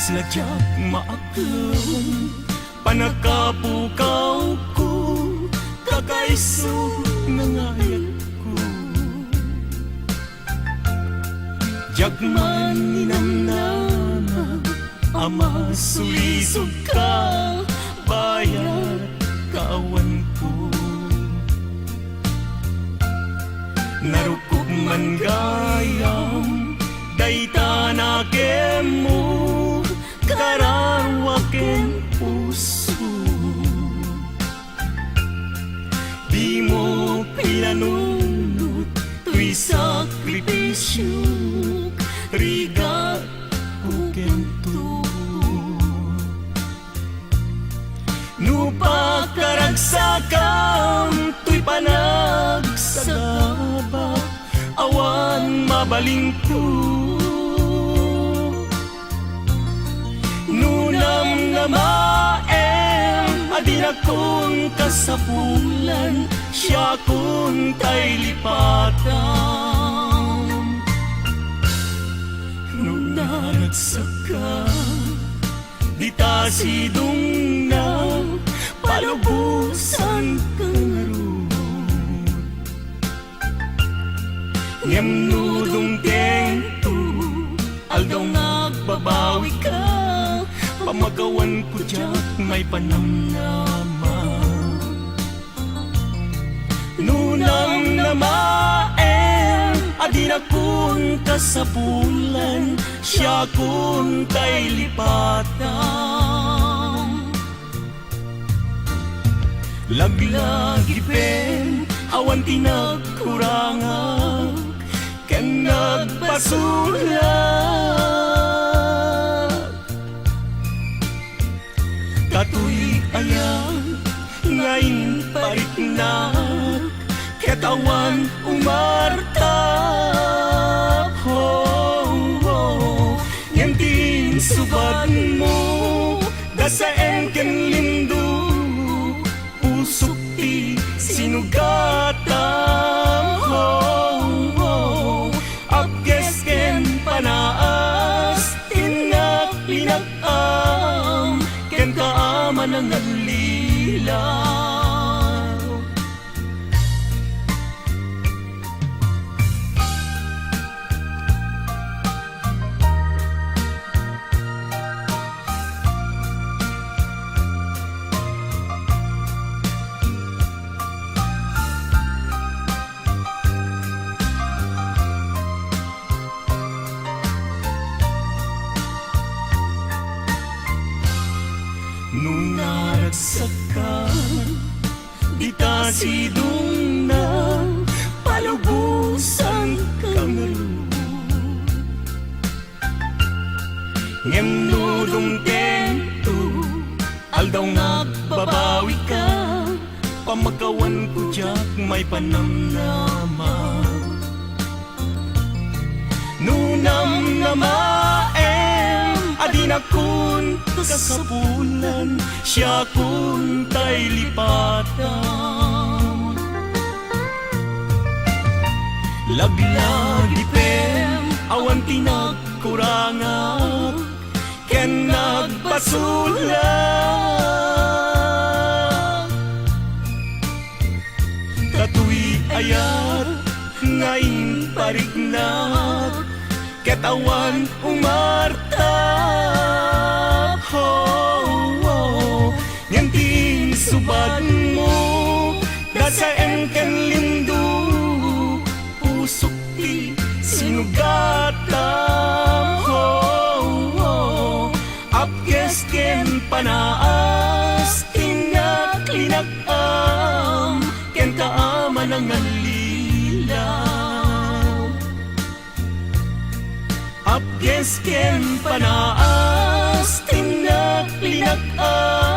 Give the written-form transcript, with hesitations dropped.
Nasladyag maakong panakapukaw ko, kakaiso nangayat ko. Jagman ninamnama, ama sulisog ka, bayat kaawan ko. Narukog man gayam, dayta na kemo, karawaken puso. Di mo pinanunod, tuy sakripisyo, rigat kukento. Nupakaragsakam, tuy panagsagaba, awan mabaling ko. Nunam na maem, adin akong kasapulan, siya kung tay lipatan. Nung naragsaka, di ta sidong na, palubusan kang aron. Niyamnudong tento, aldaw nagbabawi ka, pamagawan ko diyak may panamnama. Nunang na maem, adin akong kasapulan, siya kung tay lipatan. Laglagi pen, awan tinagkurangag, ken nagpasulat. Katuy ayan, ngayon parit na, katawan umarta. Yan din subad mo, dasaen ken lindo, pusok ti sinugatam. Apges ken panaas, tinaklinakam, ken kaaman ang alilaw. Nung naragsaka, di ta sidong na, palubusan kang aron. Ngemnudong tento, aldaw nagbabawi ka, pamagawan ko diyak may panamnama. Nunam na maem, adin akong kasapulan, siya kung tay lipatan. Laglagi pem, awan tinagkurangag, ken nagpasulat. Katuy ayat, ngayon parignag, katawan umarta. Yan din subad mo, dasaen ken lindo, pusok ti sinugatam. Apges ken panaas, tinaklinakam, ken kaaman ang alilaw. Apges ken panaas, tinaklinakam,